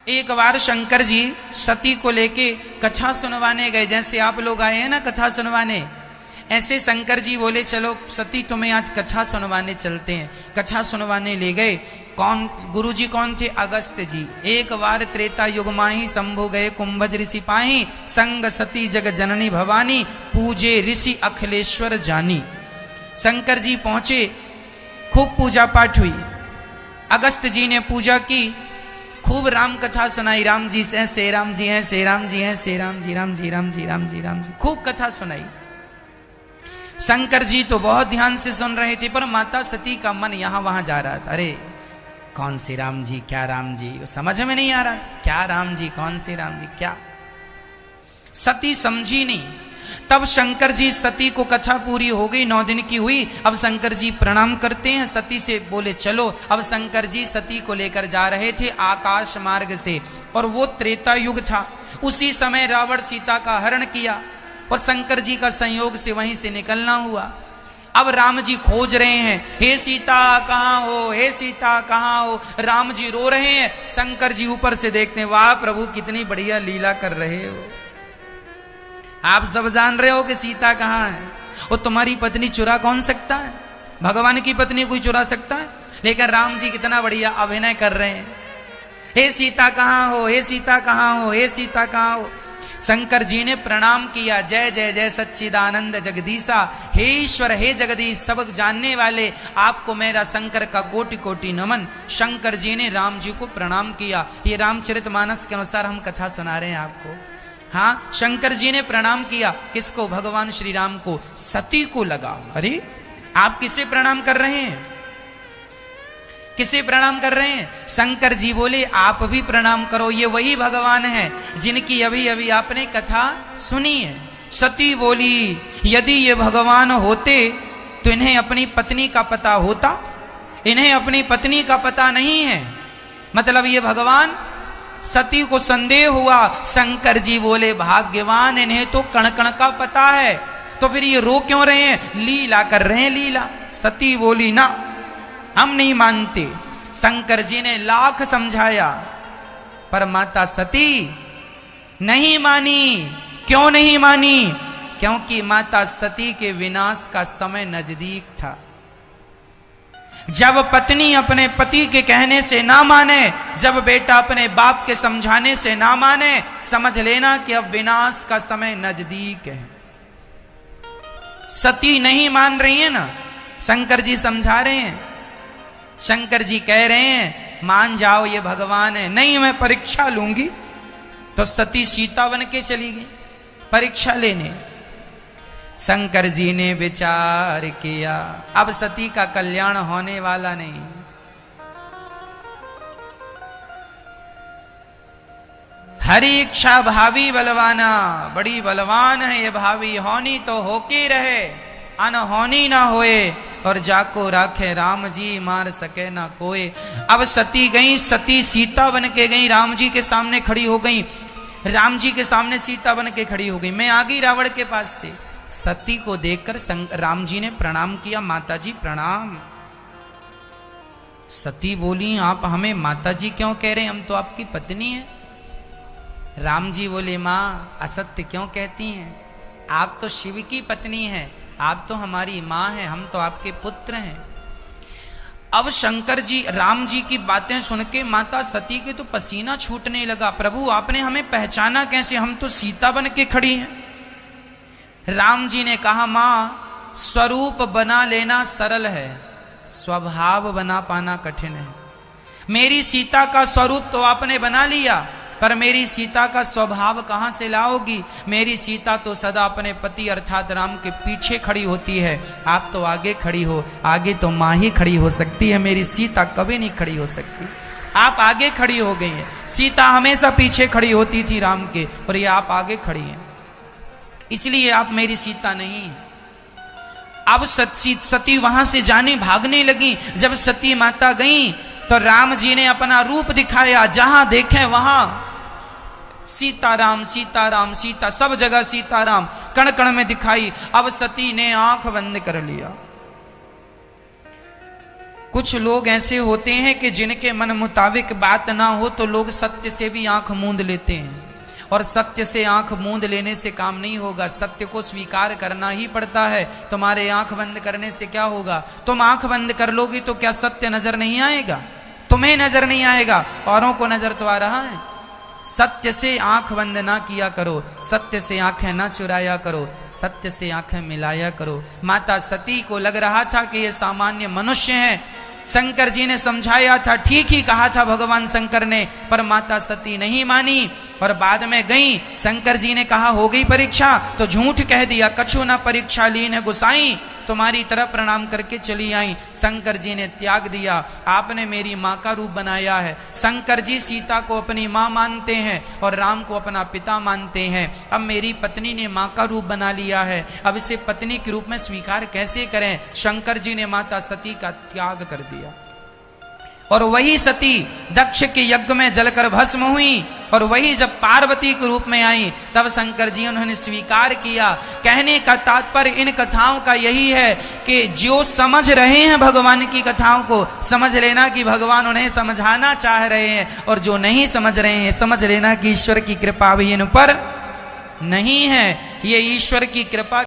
एक बार शंकर जी सती को लेके कथा सुनवाने गए, जैसे आप लोग आए हैं ना कथा सुनवाने, ऐसे शंकर जी बोले चलो सती तुम्हें आज कथा सुनवाने चलते हैं। कथा सुनवाने ले गए। कौन गुरु जी कौन थे? अगस्त्य जी। एक बार त्रेता युग माही शंभु गए कुंभज ऋषि पाही, संग सती जग जननी भवानी, पूजे ऋषि अखिलेश्वर जानी। शंकर जी पहुंचे, खूब पूजा पाठ हुई। अगस्त्य जी ने पूजा की, खूब राम कथा सुनाई। राम जी से राम जी हैं, से राम जी हैं, से राम जी, राम जी, राम जी, राम जी, राम जी, खूब कथा सुनाई। शंकर जी तो बहुत ध्यान से सुन रहे थे, पर माता सती का मन यहां वहां जा रहा था। अरे कौन से राम जी, क्या राम जी, समझ में नहीं आ रहा था। क्या राम जी, कौन से राम जी, क्या? सती समझी नहीं। तब शंकर जी, सती को कथा पूरी हो गई, 9 दिन की हुई। अब शंकर जी प्रणाम करते हैं, सती से बोले चलो। अब शंकर जी सती को लेकर जा रहे थे आकाश मार्ग से, और वो त्रेता युग था। उसी समय रावण सीता का हरण किया, और शंकर जी का संयोग से वहीं से निकलना हुआ। अब राम जी खोज रहे हैं, हे सीता कहाँ हो, हे सीता कहाँ हो। राम जी रो रहे हैं। शंकर जी ऊपर से देखते हैं, वाह प्रभु कितनी बढ़िया लीला कर रहे हो। आप सब जान रहे हो कि सीता कहाँ है, और तुम्हारी पत्नी चुरा कौन सकता है? भगवान की पत्नी कोई चुरा सकता है? लेकिन राम जी कितना बढ़िया अभिनय कर रहे हैं, हे सीता कहाँ हो, हे सीता कहाँ हो, हे सीता कहाँ हो। शंकर जी ने प्रणाम किया, जय जय जय सच्चिदानंद जगदीशा, हे ईश्वर, हे जगदीश, सब जानने वाले, आपको मेरा शंकर का कोटि कोटि नमन। शंकर जी ने राम जी को प्रणाम किया। ये रामचरितमानस के अनुसार हम कथा सुना रहे हैं आपको। हाँ, शंकर जी ने प्रणाम किया। किसको? भगवान श्री राम को। सती को लगा, अरे आप किसे प्रणाम कर रहे हैं, किसे प्रणाम कर रहे हैं? शंकर जी बोले आप भी प्रणाम करो, ये वही भगवान है जिनकी अभी अभी आपने कथा सुनी है। सती बोली यदि ये भगवान होते तो इन्हें अपनी पत्नी का पता होता, इन्हें अपनी पत्नी का पता नहीं है, मतलब ये भगवान। सती को संदेह हुआ। शंकर जी बोले भाग्यवान, इन्हें तो कण कण का पता है, तो फिर ये रो क्यों रहे हैं? लीला कर रहे हैं, लीला। सती बोली ना, हम नहीं मानते। शंकर जी ने लाख समझाया, पर माता सती नहीं मानी। क्यों नहीं मानी? क्योंकि माता सती के विनाश का समय नजदीक था। जब पत्नी अपने पति के कहने से ना माने, जब बेटा अपने बाप के समझाने से ना माने, समझ लेना कि अब विनाश का समय नजदीक है। सती नहीं मान रही है ना, शंकर जी समझा रहे हैं। शंकर जी कह रहे हैं मान जाओ ये भगवान है। नहीं, मैं परीक्षा लूंगी। तो सती सीता बन के चली गई परीक्षा लेने। शंकर जी ने विचार किया अब सती का कल्याण होने वाला नहीं। हरि इच्छा भावी बलवाना, बड़ी बलवान है ये भावी, होनी तो होके रहे, अनहोनी ना होए, और जाको राखे राम जी, मार सके ना कोई। अब सती गई, सती सीता बन के गई, राम जी के सामने खड़ी हो गई। राम जी के सामने सीता बन के खड़ी हो गई। मैं आ गई रावण के पास से। सती को देखकर राम जी ने प्रणाम किया, माता जी प्रणाम। सती बोली आप हमें माता जी क्यों कह रहे हैं, हम तो आपकी पत्नी हैं। राम जी बोले माँ असत्य क्यों कहती हैं, आप तो शिव की पत्नी हैं, आप तो हमारी माँ हैं, हम तो आपके पुत्र हैं। अब शंकर जी राम जी की बातें सुन के माता सती के तो पसीना छूटने लगा। प्रभु आपने हमें पहचाना कैसे, हम तो सीता बन के खड़ी हैं। राम जी ने कहा माँ स्वरूप बना लेना सरल है, स्वभाव बना पाना कठिन है। मेरी सीता का स्वरूप तो आपने बना लिया, पर मेरी सीता का स्वभाव कहाँ से लाओगी। मेरी सीता तो सदा अपने पति अर्थात राम के पीछे खड़ी होती है, आप तो आगे खड़ी हो। आगे तो माँ ही खड़ी हो सकती है, मेरी सीता कभी नहीं खड़ी हो सकती। आप आगे खड़ी हो गई हैं। सीता हमेशा पीछे खड़ी होती थी राम के, और ये आप आगे खड़ी हैं, इसलिए आप मेरी सीता नहीं है। अब सती वहां से जाने भागने लगी। जब सती माता गई तो राम जी ने अपना रूप दिखाया, जहां देखे वहां सीताराम सीताराम सीता, सब जगह सीताराम कण कण में दिखाई। अब सती ने आंख बंद कर लिया। कुछ लोग ऐसे होते हैं कि जिनके मन मुताबिक बात ना हो तो लोग सत्य से भी आंख मूंद लेते हैं, और सत्य से आंख मूंद लेने से काम नहीं होगा, सत्य को स्वीकार करना ही पड़ता है। तुम्हारे आंख बंद करने से क्या होगा? तुम आंख बंद कर लोगी तो क्या सत्य नजर नहीं आएगा? तुम्हें नजर नहीं आएगा, औरों को नजर तो आ रहा है। सत्य से आंख बंद ना किया करो, सत्य से आंखें ना चुराया करो, सत्य से आंखें मिलाया करो। माता सती को लग रहा था कि ये सामान्य मनुष्य हैं, शंकर जी ने समझाया था, ठीक ही कहा था भगवान शंकर ने, पर माता सती नहीं मानी और बाद में गई। शंकर जी ने कहा हो गई परीक्षा, तो झूठ कह दिया, कछु ना परीक्षा लीन गुसाई, तुम्हारी तरफ प्रणाम करके चली आई। शंकर जी ने त्याग दिया, आपने मेरी माँ का रूप बनाया है। शंकर जी सीता को अपनी माँ मानते हैं और राम को अपना पिता मानते हैं। अब मेरी पत्नी ने माँ का रूप बना लिया है, अब इसे पत्नी के रूप में स्वीकार कैसे करें? शंकर जी ने माता सती का त्याग कर दिया और वही सती दक्ष के यज्ञ में जलकर भस्म हुई, और वही जब पार्वती के रूप में आई तब शंकर जी उन्होंने स्वीकार किया। कहने का तात्पर्य इन कथाओं का यही है कि जो समझ रहे हैं भगवान की कथाओं को, समझ लेना कि भगवान उन्हें समझाना चाह रहे हैं, और जो नहीं समझ रहे हैं समझ लेना कि ईश्वर की कृपा भी इन पर नहीं है। ये ईश्वर की कृपा